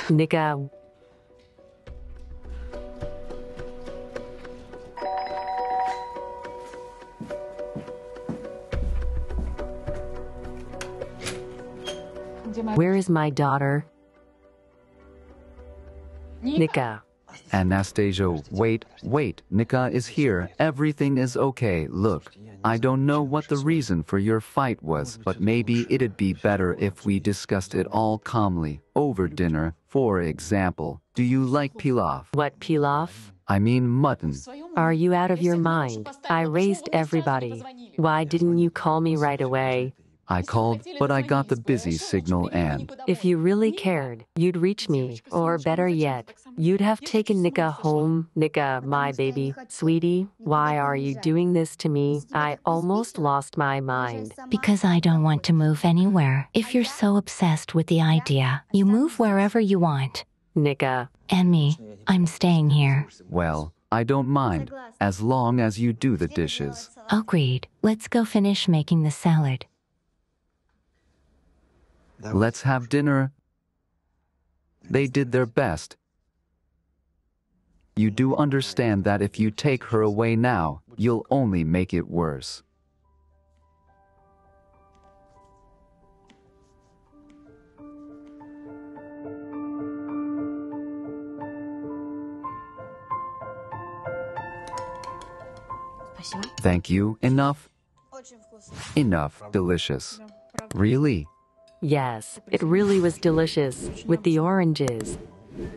Nika, where is my daughter? Nika. Anastasia, wait, Nika is here. Everything is okay. Look, I don't know what the reason for your fight was, but maybe it'd be better if we discussed it all calmly, over dinner. For example, do you like pilaf? What pilaf? I mean mutton. Are you out of your mind? I raised everybody. Why didn't you call me right away? I called, but I got the busy signal and... If you really cared, you'd reach me, or better yet, you'd have taken Nika home. Nika, my baby, sweetie, why are you doing this to me? I almost lost my mind. Because I don't want to move anywhere. If you're so obsessed with the idea, you move wherever you want. Nika. And me, I'm staying here. Well, I don't mind, as long as you do the dishes. Agreed. Let's go finish making the salad. Let's have dinner. They did their best. You do understand that if you take her away now, you'll only make it worse. Thank you. Enough? Enough. Delicious. Really? Yes, it really was delicious, with the oranges.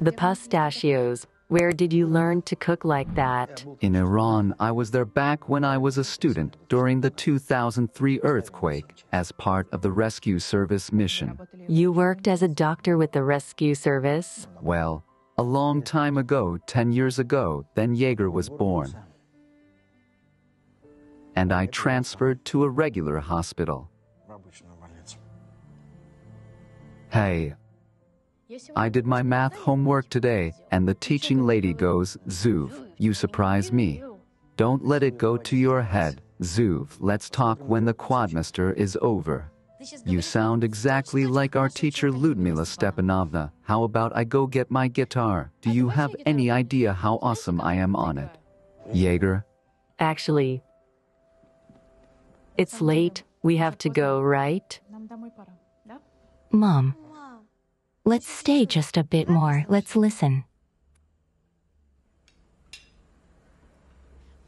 The pistachios. Where did you learn to cook like that? In Iran, I was there back when I was a student during the 2003 earthquake as part of the rescue service mission. You worked as a doctor with the rescue service? Well, a long time ago, 10 years ago, then Jaeger was born. And I transferred to a regular hospital. Hey, I did my math homework today, and the teaching lady goes, Zuv, you surprise me. Don't let it go to your head. Zuv, let's talk when the quadmester is over. You sound exactly like our teacher Ludmila Stepanovna. How about I go get my guitar? Do you have any idea how awesome I am on it? Jaeger? Actually, it's late. We have to go, right? Mom, let's stay just a bit more. Let's listen.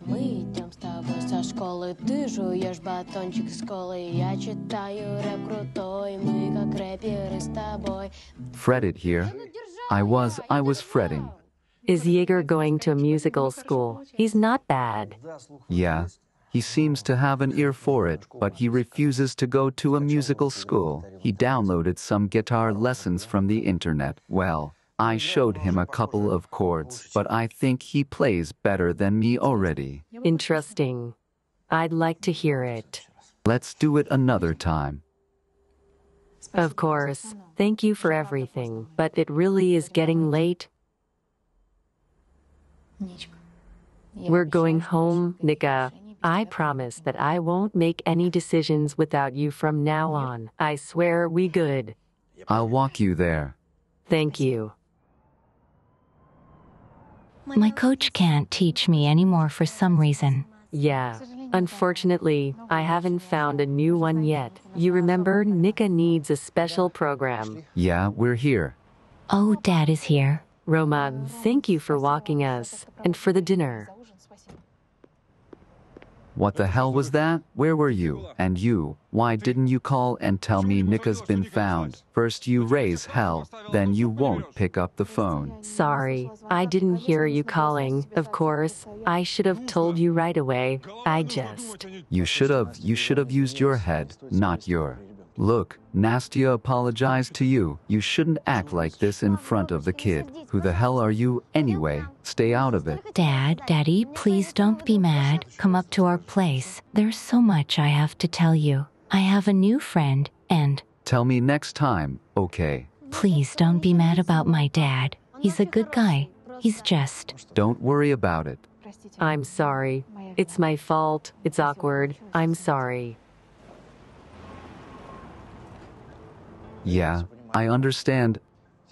Мы идем с тобой со школы, ты жуешь батончик с колой, я читаю рэп крутой, мы как рэперы с тобой. Fretted here. I was fretting. Is Jaeger going to a musical school? He's not bad. Yeah. He seems to have an ear for it, but he refuses to go to a musical school. He downloaded some guitar lessons from the internet. Well, I showed him a couple of chords, but I think he plays better than me already. Interesting. I'd like to hear it. Let's do it another time. Of course. Thank you for everything, but it really is getting late. We're going home, Nika. I promise that I won't make any decisions without you from now on. I swear we good. I'll walk you there. Thank you. My coach can't teach me anymore for some reason. Yeah. Unfortunately, I haven't found a new one yet. You remember, Nika needs a special program. Yeah, we're here. Oh, Dad is here. Roma, thank you for walking us, and for the dinner. What the hell was that? Where were you? And you, why didn't you call and tell me Nika's been found? First you raise hell, then you won't pick up the phone. Sorry, I didn't hear you calling. Of course, I should have told you right away. You should have used your head, not your... Look, Nastia apologized to you. You shouldn't act like this in front of the kid. Who the hell are you, anyway? Stay out of it. Daddy, please don't be mad. Come up to our place. There's so much I have to tell you. I have a new friend, and... Tell me next time, okay? Please don't be mad about my dad. He's a good guy. He's just... Don't worry about it. I'm sorry. It's my fault. It's awkward. I'm sorry. Yeah, I understand.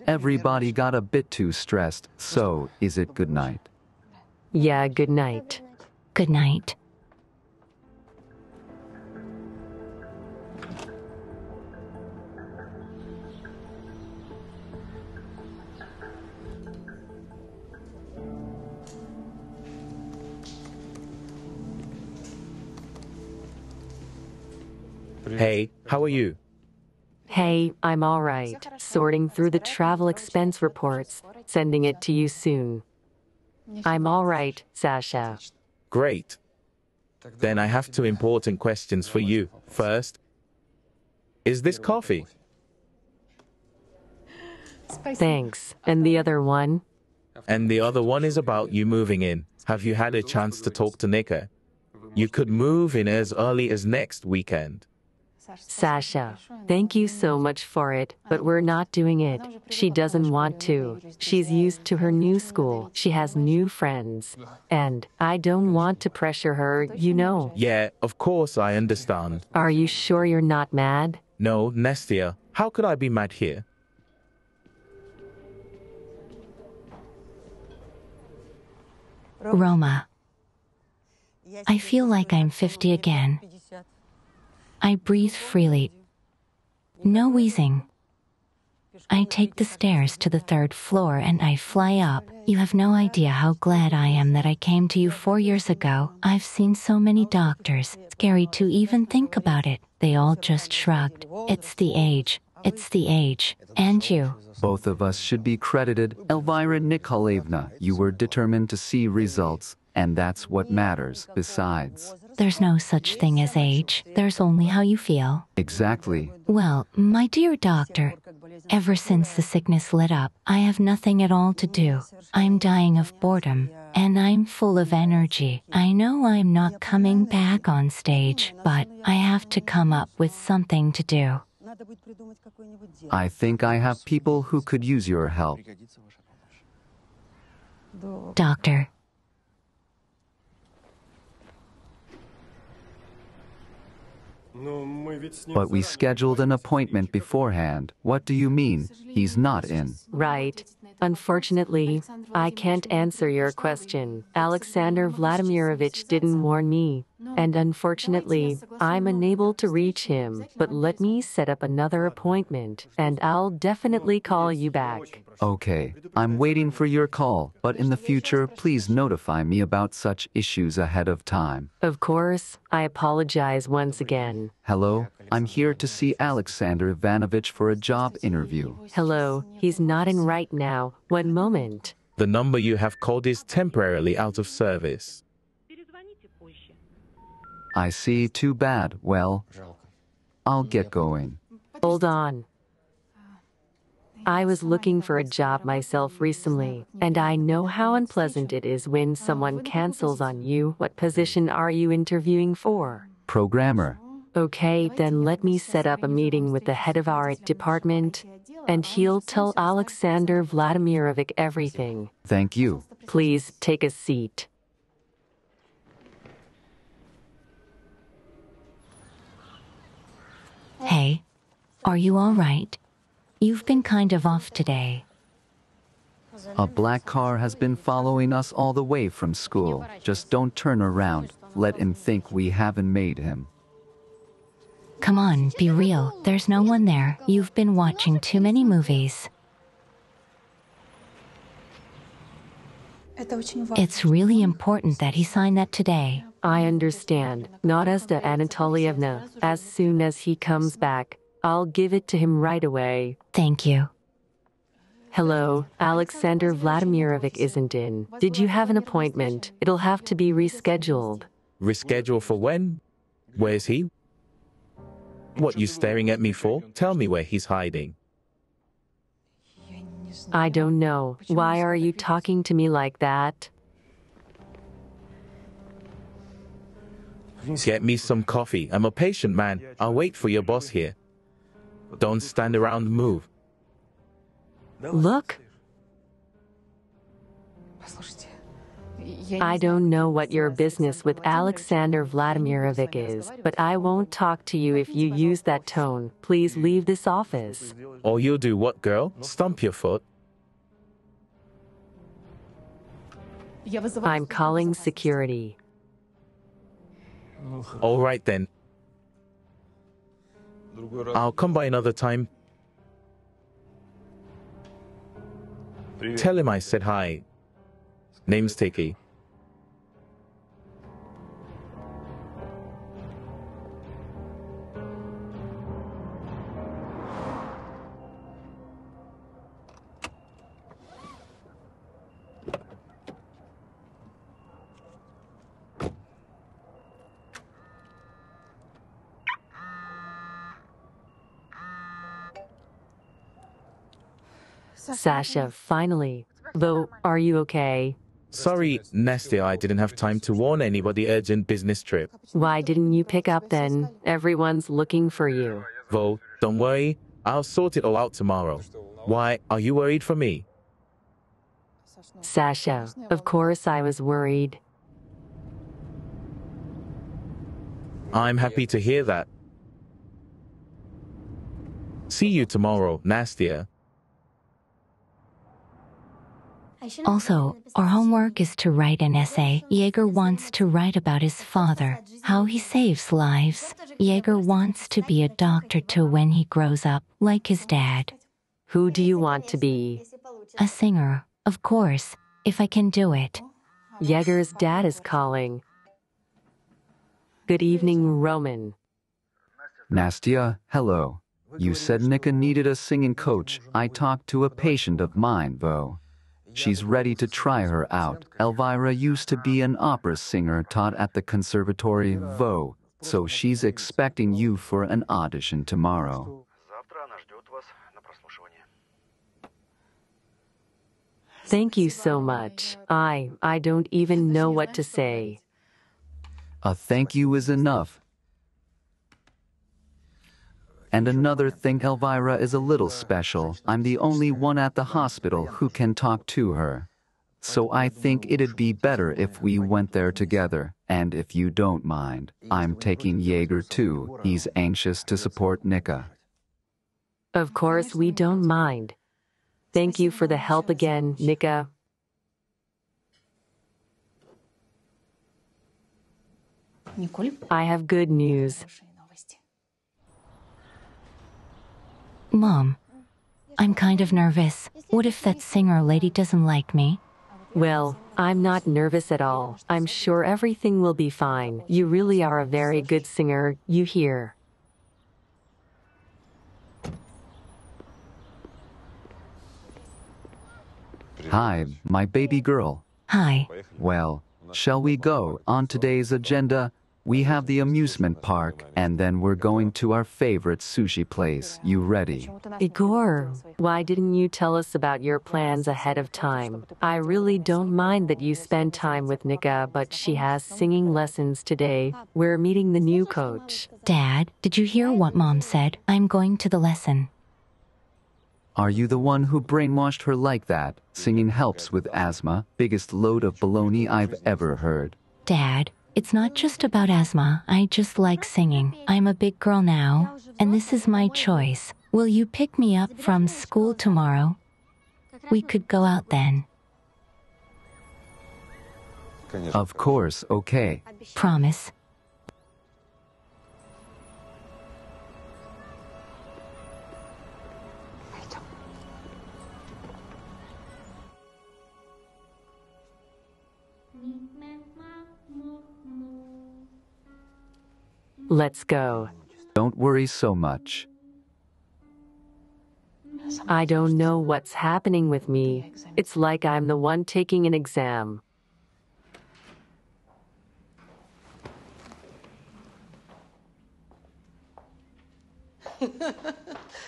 Everybody got a bit too stressed, so is it good night? Yeah, good night. Good night. Hey, how are you? Hey, I'm all right. Sorting through the travel expense reports, sending it to you soon. I'm all right, Sasha. Great. Then I have two important questions for you. First, is this coffee? Thanks. And the other one? And the other one is about you moving in. Have you had a chance to talk to Nika? You could move in as early as next weekend. Sasha, thank you so much for it, but we're not doing it. She doesn't want to. She's used to her new school. She has new friends. And I don't want to pressure her, you know. Yeah, of course I understand. Are you sure you're not mad? No, Nastia, how could I be mad here? Roma. I feel like I'm 50 again. I breathe freely. No wheezing. I take the stairs to the 3rd floor and I fly up. You have no idea how glad I am that I came to you 4 years ago. I've seen so many doctors. Scary to even think about it. They all just shrugged. It's the age. It's the age. And you. Both of us should be credited. Elvira Nikolaevna, you were determined to see results, and that's what matters. Besides, There's no such thing as age. There's only how you feel. exactly. Well, my dear doctor, ever since the sickness lit up, I have nothing at all to do. I'm dying of boredom, and I'm full of energy. I know I'm not coming back on stage, but I have to come up with something to do. I think I have people who could use your help. Doctor. But we scheduled an appointment beforehand. What do you mean? He's not in. Right. Unfortunately, I can't answer your question. Alexander Vladimirovich didn't warn me. And unfortunately, I'm unable to reach him. But let me set up another appointment, and I'll definitely call you back. Okay, I'm waiting for your call, but in the future, please notify me about such issues ahead of time. Of course, I apologize once again. Hello, I'm here to see Alexander Ivanovich for a job interview. Hello, he's not in right now. One moment. The number you have called is temporarily out of service. I see, too bad. Well, I'll get going. Hold on. I was looking for a job myself recently, and I know how unpleasant it is when someone cancels on you. What position are you interviewing for? Programmer. Okay, then let me set up a meeting with the head of our department, and he'll tell Alexander Vladimirovich everything. Thank you. Please take a seat. Hey, are you all right? You've been kind of off today. A black car has been following us all the way from school. Just don't turn around. Let him think we haven't made him. Come on, be real. There's no one there. You've been watching too many movies. It's really important that he sign that today. I understand. Nastia Anatolievna. As soon as he comes back, I'll give it to him right away. Thank you. Hello, Alexander Vladimirovich isn't in. Did you have an appointment? It'll have to be rescheduled. Reschedule for when? Where's he? What you staring at me for? Tell me where he's hiding. I don't know. Why are you talking to me like that? Get me some coffee. I'm a patient man. I'll wait for your boss here. Don't stand around, move. Look. I don't know what your business with Alexander Vladimirovich is, but I won't talk to you if you use that tone. Please leave this office. Or you'll do what, girl? Stomp your foot? I'm calling security. All right then. I'll come by another time. Tell him I said hi. Name's Tiki. Sasha, finally. Though, are you okay? Sorry, Nastia, I didn't have time to warn anybody urgent business trip. Why didn't you pick up then? Everyone's looking for you. Vo, don't worry. I'll sort it all out tomorrow. Why, are you worried for me? Sasha, of course I was worried. I'm happy to hear that. See you tomorrow, Nastia. Also, our homework is to write an essay. Jaeger wants to write about his father, how he saves lives. Jaeger wants to be a doctor too when he grows up, like his dad. Who do you want to be? A singer, of course, if I can do it. Jaeger's dad is calling. Good evening, Roman. Nastia, hello. You said Nika needed a singing coach. I talked to a patient of mine, Vo. She's ready to try her out. Elvira used to be an opera singer taught at the conservatory, Vo, so she's expecting you for an audition tomorrow. Thank you so much. I don't even know what to say. A thank you is enough. And another thing, Elvira is a little special. I'm the only one at the hospital who can talk to her. So I think it'd be better if we went there together. And if you don't mind, I'm taking Jaeger too. He's anxious to support Nika. Of course, we don't mind. Thank you for the help again, Nika. I have good news. Mom, I'm kind of nervous. What if that singer lady doesn't like me? Well, I'm not nervous at all. I'm sure everything will be fine. You really are a very good singer, you hear. Hi, my baby girl. Hi. Well, shall we go? On today's agenda, we have the amusement park, and then we're going to our favorite sushi place. You ready? Igor, why didn't you tell us about your plans ahead of time? I really don't mind that you spend time with Nika, but she has singing lessons today. We're meeting the new coach. Dad, did you hear what Mom said? I'm going to the lesson. Are you the one who brainwashed her like that? Singing helps with asthma. Biggest load of baloney I've ever heard. Dad, it's not just about asthma. I just like singing. I'm a big girl now, and this is my choice. Will you pick me up from school tomorrow? We could go out then. Of course, okay. Promise. Let's go. Don't worry so much. I don't know what's happening with me. It's like I'm the one taking an exam.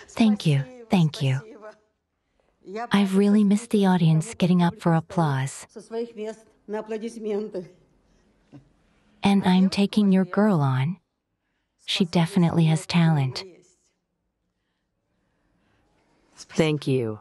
Thank you. Thank you. I've really missed the audience getting up for applause. And I'm taking your girl on. She definitely has talent. Thank you.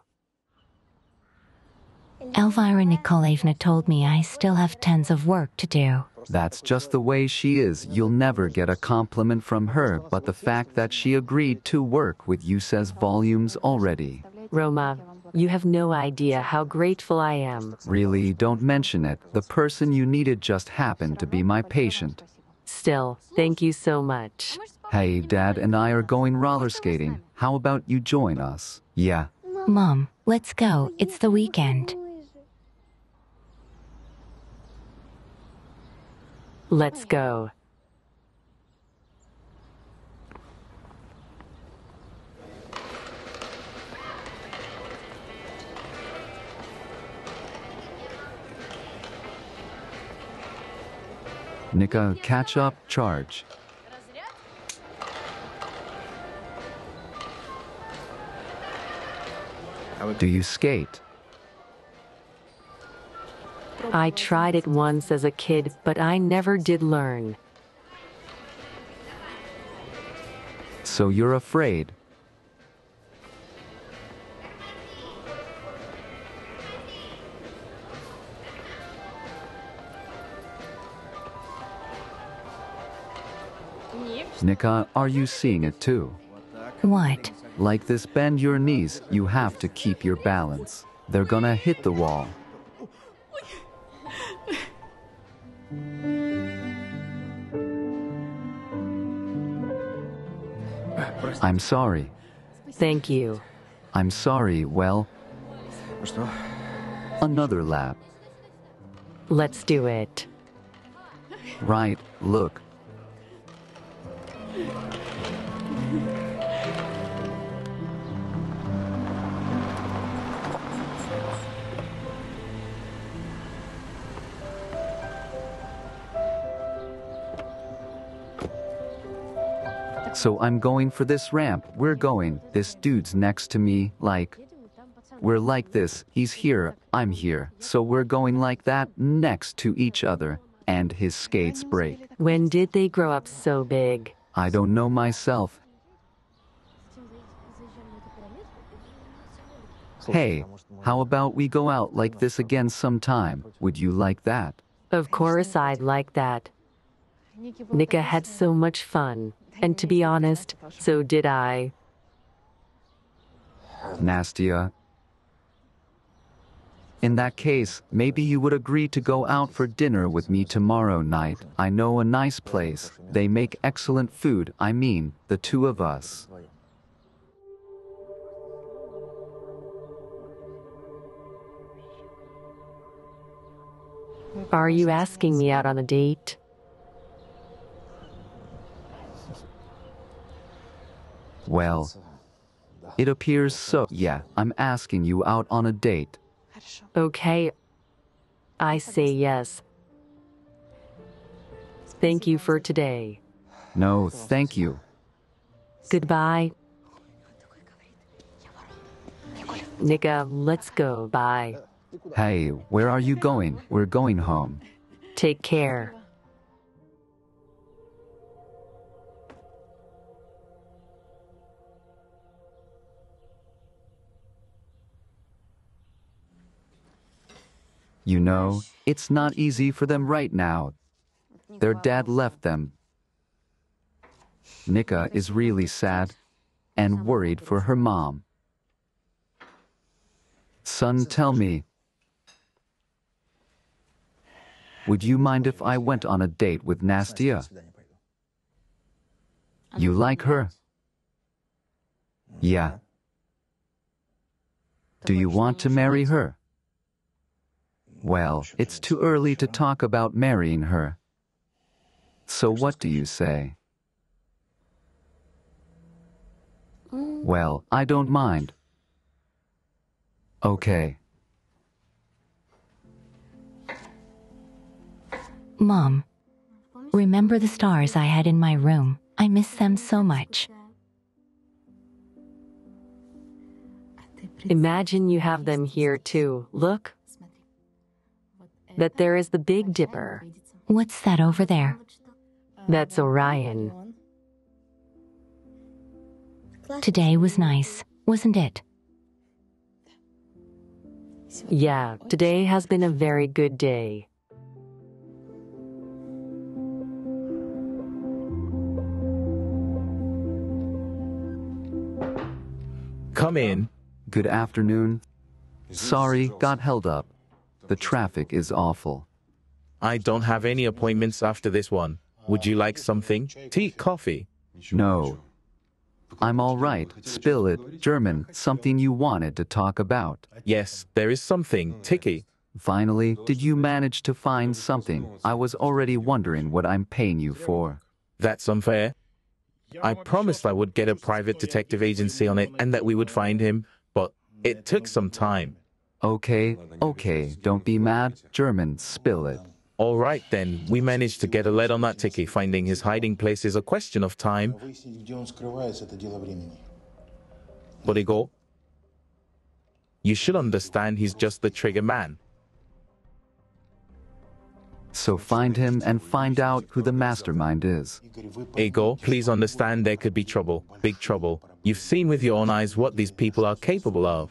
Elvira Nikolaevna told me I still have tons of work to do. That's just the way she is. You'll never get a compliment from her, but the fact that she agreed to work with you says volumes already. Roma, you have no idea how grateful I am. Really, don't mention it. The person you needed just happened to be my patient. Still, thank you so much. Hey, Dad and I are going roller skating. How about you join us? Yeah. Mom, let's go. It's the weekend. Let's go. Nika, catch up, charge. Do you skate? I tried it once as a kid, but I never did learn. So you're afraid? Nika, are you seeing it too? What? Like this, bend your knees. You have to keep your balance. They're gonna hit the wall. I'm sorry. Thank you. I'm sorry, well... Another lap. Let's do it. Right, look. So I'm going for this ramp. We're going. This dude's next to me, like... We're like this. He's here. I'm here. So we're going like that, next to each other. And his skates break. When did they grow up so big? I don't know myself. Hey, how about we go out like this again sometime? Would you like that? Of course I'd like that. Nika had so much fun. And to be honest, so did I. Nastia. In that case, maybe you would agree to go out for dinner with me tomorrow night. I know a nice place. They make excellent food. I mean, the two of us. Are you asking me out on a date? Well, it appears so. Yeah, I'm asking you out on a date. Okay. I say yes. Thank you for today. No, thank you. Goodbye. Nika, let's go. Bye. Hey, where are you going? We're going home. Take care. You know, it's not easy for them right now. Their dad left them. Nika is really sad and worried for her mom. Son, tell me, would you mind if I went on a date with Nastia? You like her? Yeah. Do you want to marry her? Well, it's too early to talk about marrying her. So what do you say? Well, I don't mind. Okay. Mom, remember the stars I had in my room? I miss them so much. Imagine you have them here too. Look. That there is the Big Dipper. What's that over there? That's Orion. Today was nice, wasn't it? Yeah, today has been a very good day. Come in. Good afternoon. Sorry, got held up. The traffic is awful. I don't have any appointments after this one. Would you like something? Tea, coffee? No. I'm all right. Spill it. German, something you wanted to talk about. Yes, there is something. Ticky. Finally, did you manage to find something? I was already wondering what I'm paying you for. That's unfair. I promised I would get a private detective agency on it and that we would find him, but it took some time. Okay, don't be mad. German, spill it. All right then, we managed to get a lead on that Ticky. Finding his hiding place is a question of time. But Igor, you should understand he's just the trigger man. So find him and find out who the mastermind is. Igor, please understand there could be trouble, big trouble. You've seen with your own eyes what these people are capable of.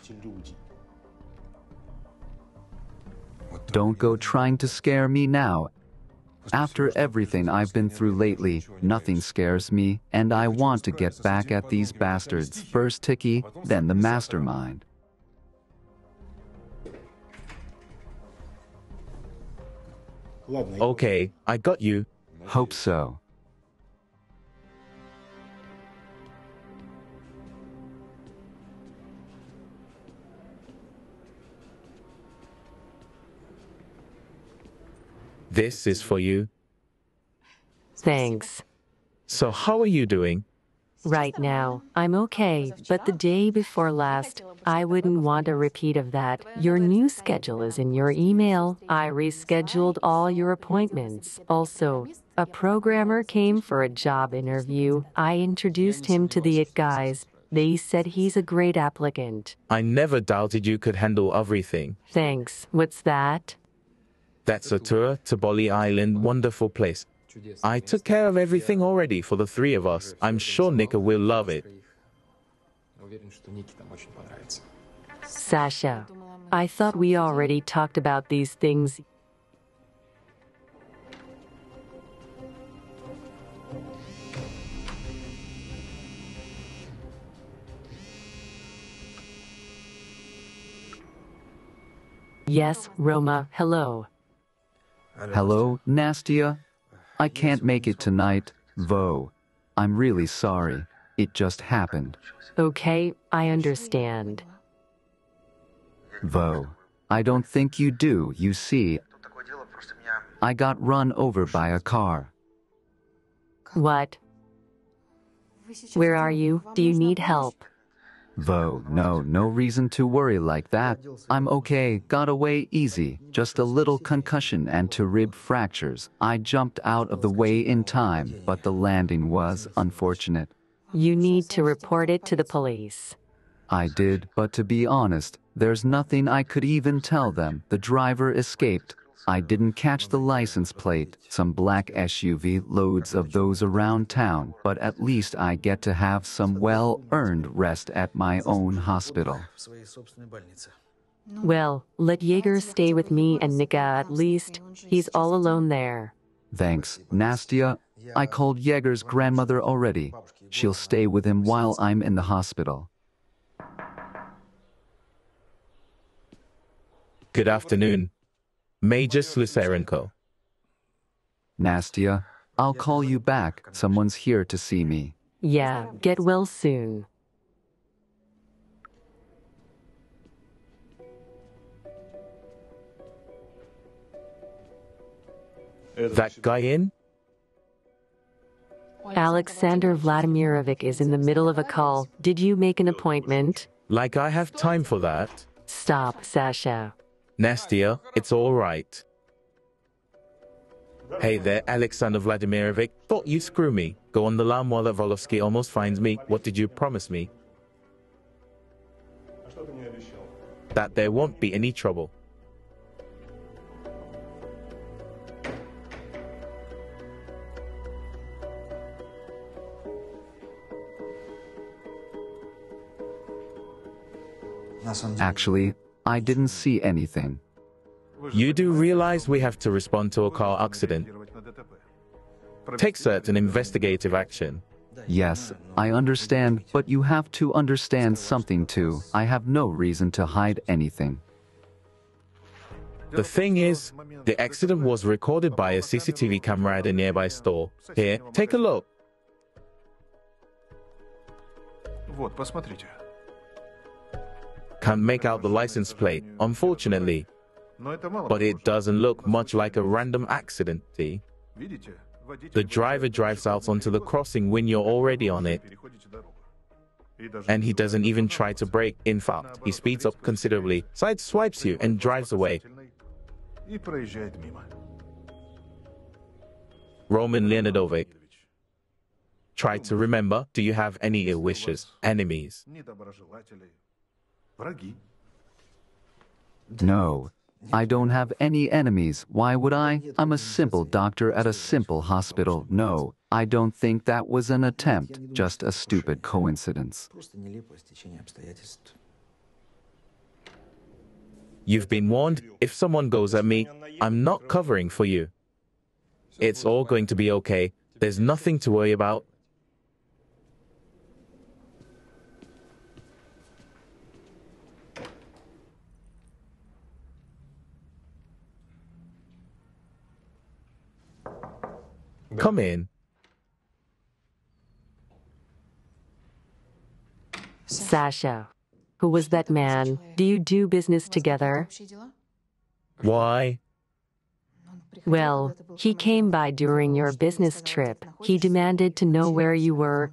Don't go trying to scare me now. After everything I've been through lately, nothing scares me, and I want to get back at these bastards. First Ticky, then the mastermind. Okay, I got you. Hope so. This is for you. Thanks. So how are you doing? Right now, I'm okay, but the day before last, I wouldn't want a repeat of that. Your new schedule is in your email. I rescheduled all your appointments. Also, a programmer came for a job interview. I introduced him to the IT guys. They said he's a great applicant. I never doubted you could handle everything. Thanks. What's that? That's a tour to Bali Island, wonderful place. I took care of everything already for the three of us. I'm sure Nika will love it. Sasha, I thought we already talked about these things. Yes, Roma, hello. Hello, Nastya? I can't make it tonight, Vo. I'm really sorry. It just happened. Okay, I understand. Vo, I don't think you do, you see. I got run over by a car. What? Where are you? Do you need help? Vo, no reason to worry like that. I'm okay, got away easy. Just a little concussion and 2 rib fractures. I jumped out of the way in time, but the landing was unfortunate. You need to report it to the police. I did, but to be honest, there's nothing I could even tell them. The driver escaped. I didn't catch the license plate. Some black SUV, loads of those around town, but at least I get to have some well-earned rest at my own hospital. Well, let Jaeger stay with me and Nika at least. He's all alone there. Thanks, Nastia. I called Jaeger's grandmother already. She'll stay with him while I'm in the hospital. Good afternoon. Major Slusarenko. Nastia, I'll call you back. Someone's here to see me. Yeah, get well soon. That guy in? Alexander Vladimirovich is in the middle of a call. Did you make an appointment? Like I have time for that. Stop, Sasha. Nastia, it's all right. Hey there, Alexander Vladimirovich. Thought you'd screw me. Go on the lam while that Volovsky almost finds me. What did you promise me? That there won't be any trouble. Actually, I didn't see anything. You do realize we have to respond to a car accident. Take certain investigative action. Yes, I understand, but you have to understand something too. I have no reason to hide anything. The thing is, the accident was recorded by a CCTV camera at a nearby store. Here, take a look. Вот, посмотрите. Can't make out the license plate, unfortunately. But it doesn't look much like a random accident, see? The driver drives out onto the crossing when you're already on it. And he doesn't even try to brake. In fact, he speeds up considerably, sideswipes you, and drives away. Roman Leonidovich. Try to remember, do you have any ill wishes, enemies? No, I don't have any enemies. Why would I? I'm a simple doctor at a simple hospital. No, I don't think that was an attempt, just a stupid coincidence. You've been warned, if someone goes at me, I'm not covering for you. It's all going to be okay. There's nothing to worry about. Come in. Sasha. Who was that man? Do you do business together? Why? Well, he came by during your business trip. He demanded to know where you were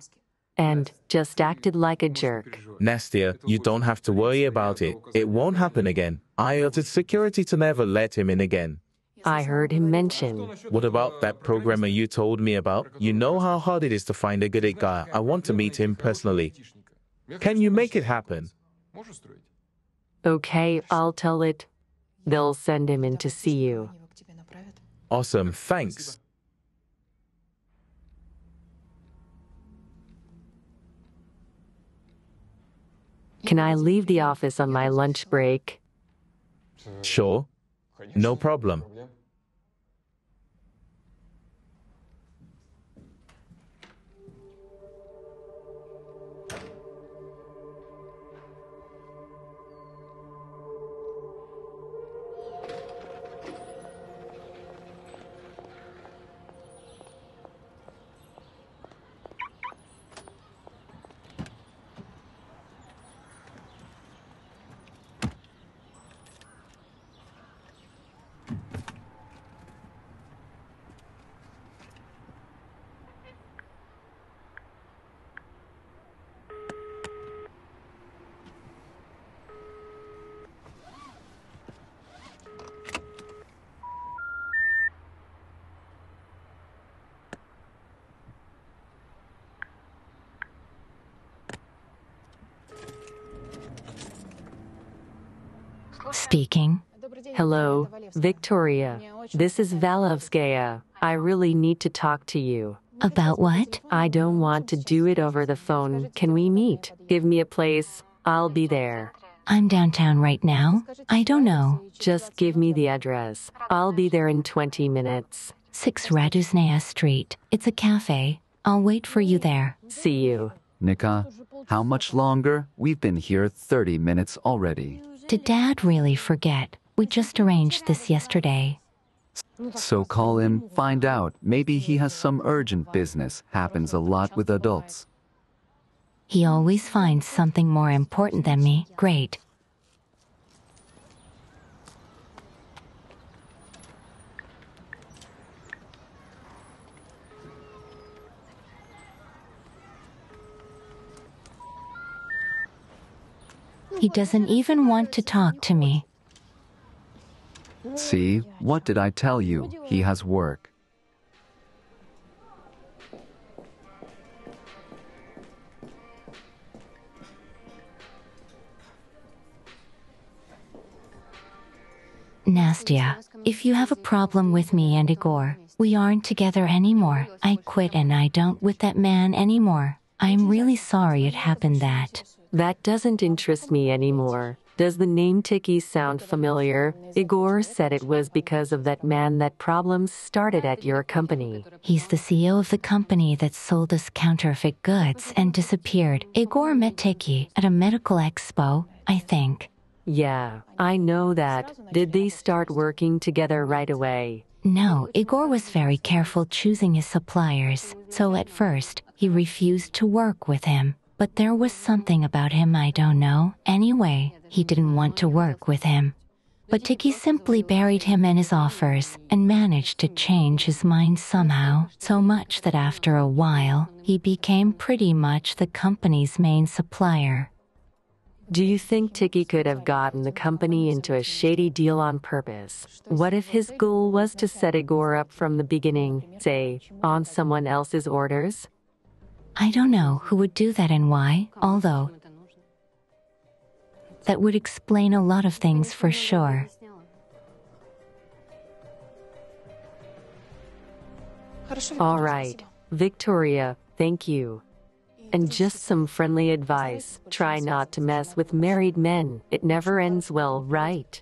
and just acted like a jerk. Nastia, you don't have to worry about it. It won't happen again. I ordered security to never let him in again. I heard him mention. What about that programmer you told me about? You know how hard it is to find a good guy. I want to meet him personally. Can you make it happen? Okay, I'll tell it. They'll send him in to see you. Awesome, thanks. Can I leave the office on my lunch break? Sure, no problem. Speaking. Hello, Victoria. This is Valovskaya. I really need to talk to you. About what? I don't want to do it over the phone. Can we meet? Give me a place. I'll be there. I'm downtown right now. I don't know. Just give me the address. I'll be there in 20 minutes. 6 Raduzhnaya Street. It's a cafe. I'll wait for you there. See you. Nika, how much longer? We've been here 30 minutes already. Did Dad really forget? We just arranged this yesterday. So call him, find out. Maybe he has some urgent business. Happens a lot with adults. He always finds something more important than me. Great. He doesn't even want to talk to me. See, what did I tell you? He has work. Nastya, if you have a problem with me and Igor, we aren't together anymore. I quit and I don't with that man anymore. I'm really sorry it happened that. That doesn't interest me anymore. Does the name Tiki sound familiar? Igor said it was because of that man that problems started at your company. He's the CEO of the company that sold us counterfeit goods and disappeared. Igor met Tiki at a medical expo, I think. Yeah, I know that. Did they start working together right away? No, Igor was very careful choosing his suppliers, so at first, he refused to work with him. But there was something about him I don't know. Anyway, he didn't want to work with him. But Tiki simply buried him in his offers and managed to change his mind somehow, so much that after a while, he became pretty much the company's main supplier. Do you think Tiki could have gotten the company into a shady deal on purpose? What if his goal was to set Igor up from the beginning, say, on someone else's orders? I don't know who would do that and why, although that would explain a lot of things for sure. All right, Victoria, thank you. And just some friendly advice. Try not to mess with married men. It never ends well, right?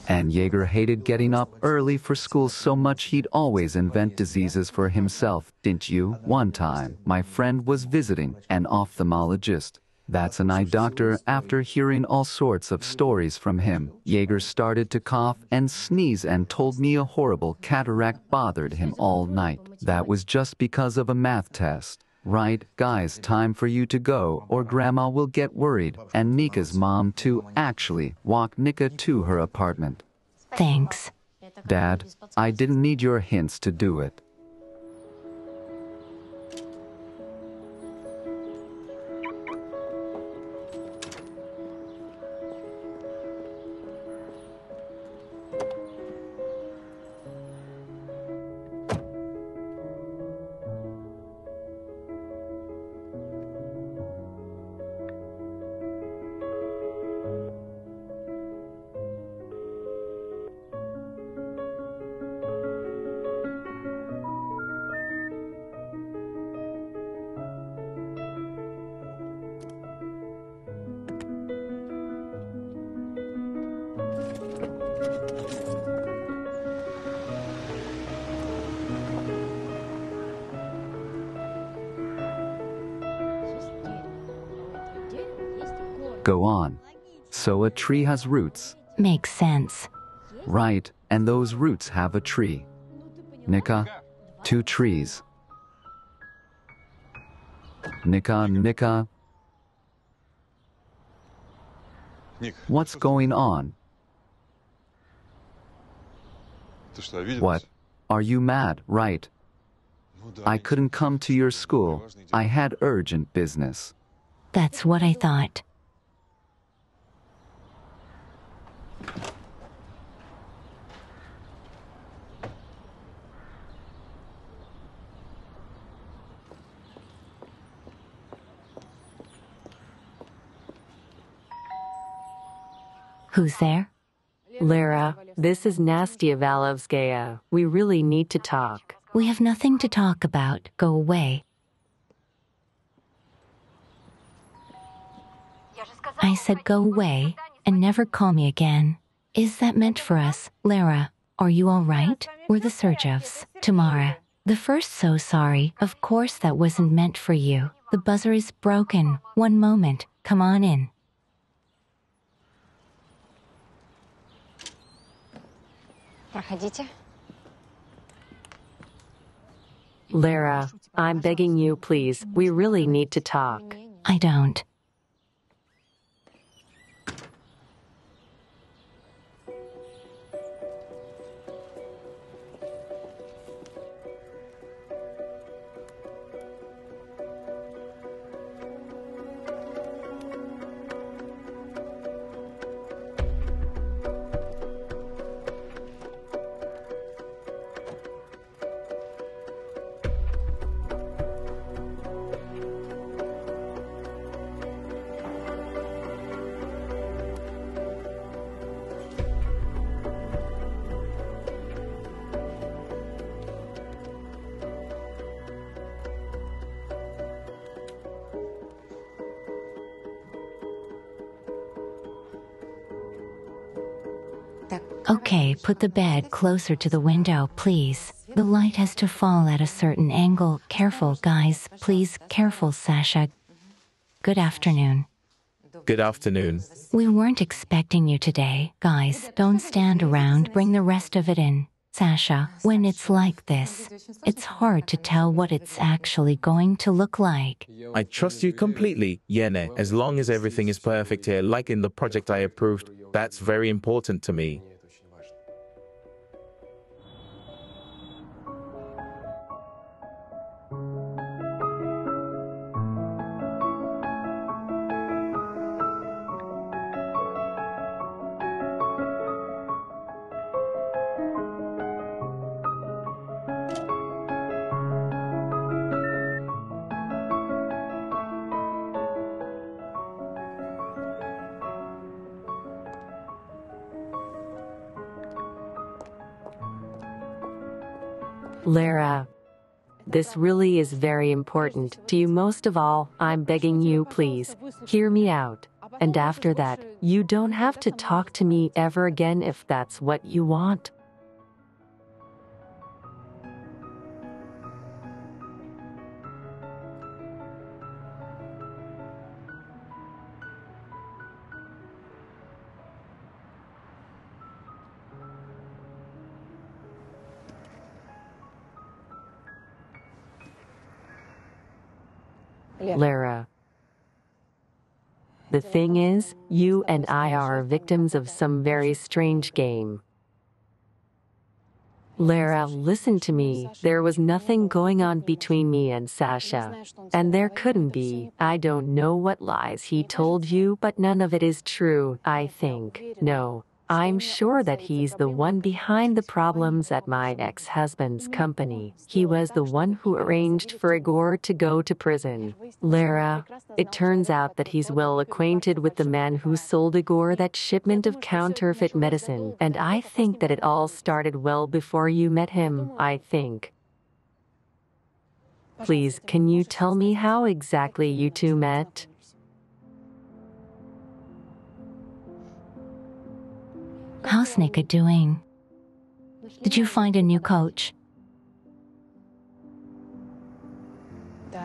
And Jaeger hated getting up early for school so much he'd always invent diseases for himself, didn't you? One time, my friend was visiting an ophthalmologist. That's an eye doctor. After hearing all sorts of stories from him, Jaeger started to cough and sneeze and told me a horrible cataract bothered him all night. That was just because of a math test. Right, guys, time for you to go, or Grandma will get worried. And Nika's mom, too. Actually, walk Nika to her apartment. Thanks. Dad, I didn't need your hints to do it. Go on. So a tree has roots. Makes sense. Right, and those roots have a tree. Nika, 2 trees. Nika. What's going on? What? Are you mad? Right. I couldn't come to your school. I had urgent business. That's what I thought. Who's there? Lara, this is Nastia Valovskaya. We really need to talk. We have nothing to talk about. Go away. I said go away and never call me again. Is that meant for us, Lara? Are you all right? We're the Sergevs. Tamara. The first so sorry. Of course that wasn't meant for you. The buzzer is broken. One moment. Come on in. Проходите. Lara, I'm begging you, please. We really need to talk. I don't. Okay, put the bed closer to the window, please. The light has to fall at a certain angle. Careful, guys. Please, careful, Sasha. Good afternoon. Good afternoon. We weren't expecting you today. Guys, don't stand around. Bring the rest of it in. Sasha, when it's like this, it's hard to tell what it's actually going to look like. I trust you completely, Yene. As long as everything is perfect here, like in the project I approved, that's very important to me. Lara, this really is very important to you. Most of all, I'm begging you, please, hear me out. And after that, you don't have to talk to me ever again if that's what you want. Lara, the thing is, you and I are victims of some very strange game. Lara, listen to me. There was nothing going on between me and Sasha. And there couldn't be. I don't know what lies he told you, but none of it is true, I think. No. I'm sure that he's the one behind the problems at my ex-husband's company. He was the one who arranged for Igor to go to prison. Lara, it turns out that he's well acquainted with the man who sold Igor that shipment of counterfeit medicine, and I think that it all started well before you met him, I think. Please, can you tell me how exactly you two met? How's Nika doing? Did you find a new coach?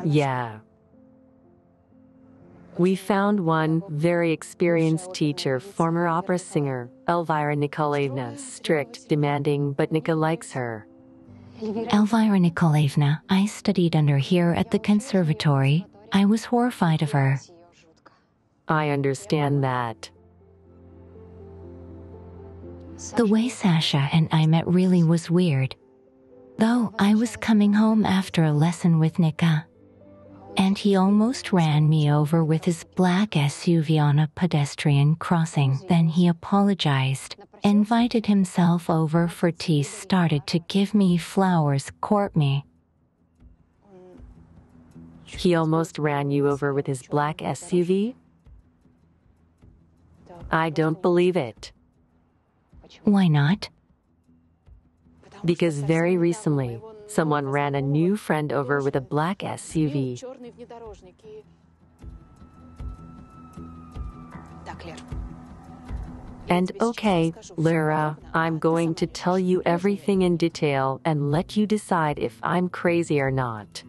Yeah. We found one very experienced teacher, former opera singer, Elvira Nikolaevna, strict, demanding, but Nika likes her. Elvira Nikolaevna, I studied under here at the conservatory. I was horrified of her. I understand that. The way Sasha and I met really was weird. Though I was coming home after a lesson with Nika, and he almost ran me over with his black SUV on a pedestrian crossing. Then he apologized, invited himself over for tea, started to give me flowers, court me. He almost ran you over with his black SUV? I don't believe it. Why not? Because very recently, someone ran a new friend over with a black SUV. And okay, Lara, I'm going to tell you everything in detail and let you decide if I'm crazy or not.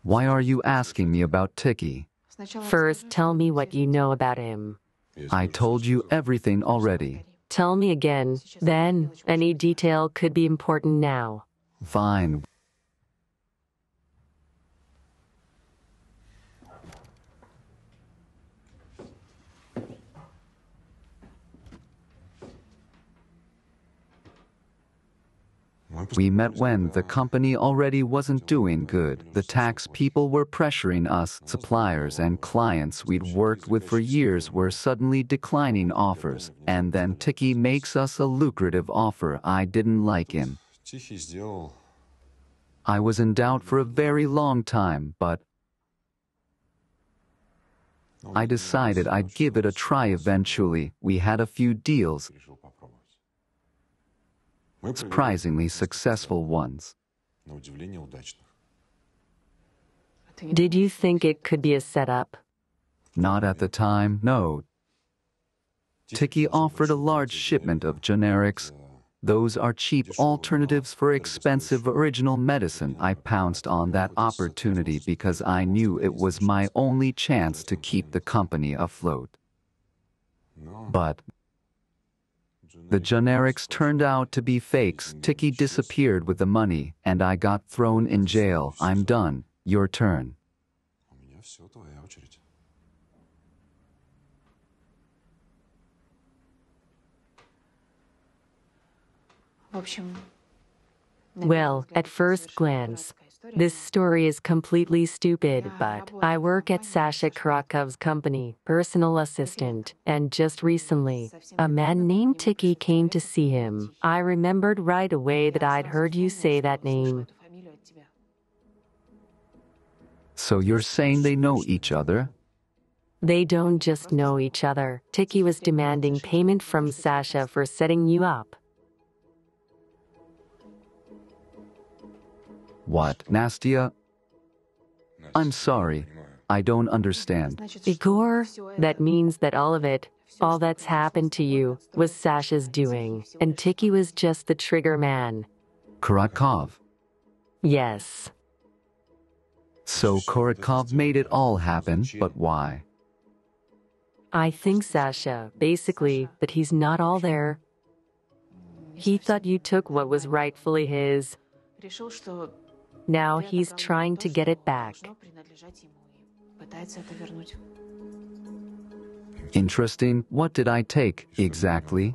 Why are you asking me about Tiki? First, tell me what you know about him. I told you everything already. Tell me again, then. Any detail could be important now. Fine. We met when the company already wasn't doing good. The tax people were pressuring us. Suppliers and clients we'd worked with for years were suddenly declining offers. And then Tiki makes us a lucrative offer. I didn't like him. I was in doubt for a very long time, but I decided I'd give it a try eventually. We had a few deals, surprisingly successful ones. Did you think it could be a setup? Not at the time, no. Tiki offered a large shipment of generics. Those are cheap alternatives for expensive original medicine. I pounced on that opportunity because I knew it was my only chance to keep the company afloat. But the generics turned out to be fakes. Tiki disappeared with the money, and I got thrown in jail. I'm done. Your turn. Well, at first glance, this story is completely stupid, but I work at Sasha Karakov's company, personal assistant, and just recently, a man named Tiki came to see him. I remembered right away that I'd heard you say that name. So you're saying they know each other? They don't just know each other. Tiki was demanding payment from Sasha for setting you up. What, Nastia? I'm sorry. I don't understand. Igor, that means that all of it, all that's happened to you, was Sasha's doing, and Tiki was just the trigger man. Karakov. Yes. So Karakov made it all happen, but why? I think Sasha, basically, that he's not all there. He thought you took what was rightfully his. Now he's trying to get it back. Interesting. What did I take, exactly?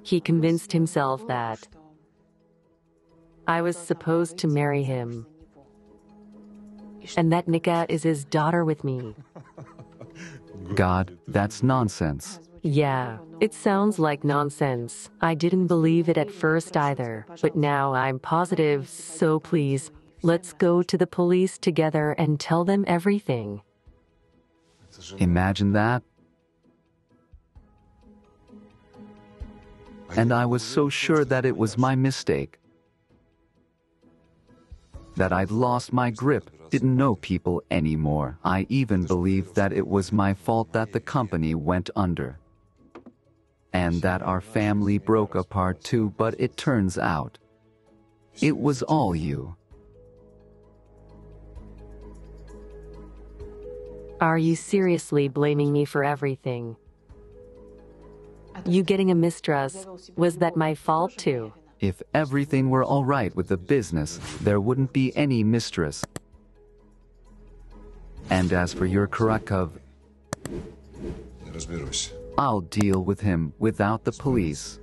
He convinced himself that I was supposed to marry him, and that Nika is his daughter with me. God, that's nonsense. Yeah, it sounds like nonsense. I didn't believe it at first either, but now I'm positive, so please, let's go to the police together and tell them everything. Imagine that. And I was so sure that it was my mistake. That I'd lost my grip, didn't know people anymore. I even believed that it was my fault that the company went under. And that our family broke apart too, but it turns out it was all you. Are you seriously blaming me for everything? You getting a mistress, was that my fault too? If everything were all right with the business, there wouldn't be any mistress. And as for your Karakov, I'll deal with him without the police.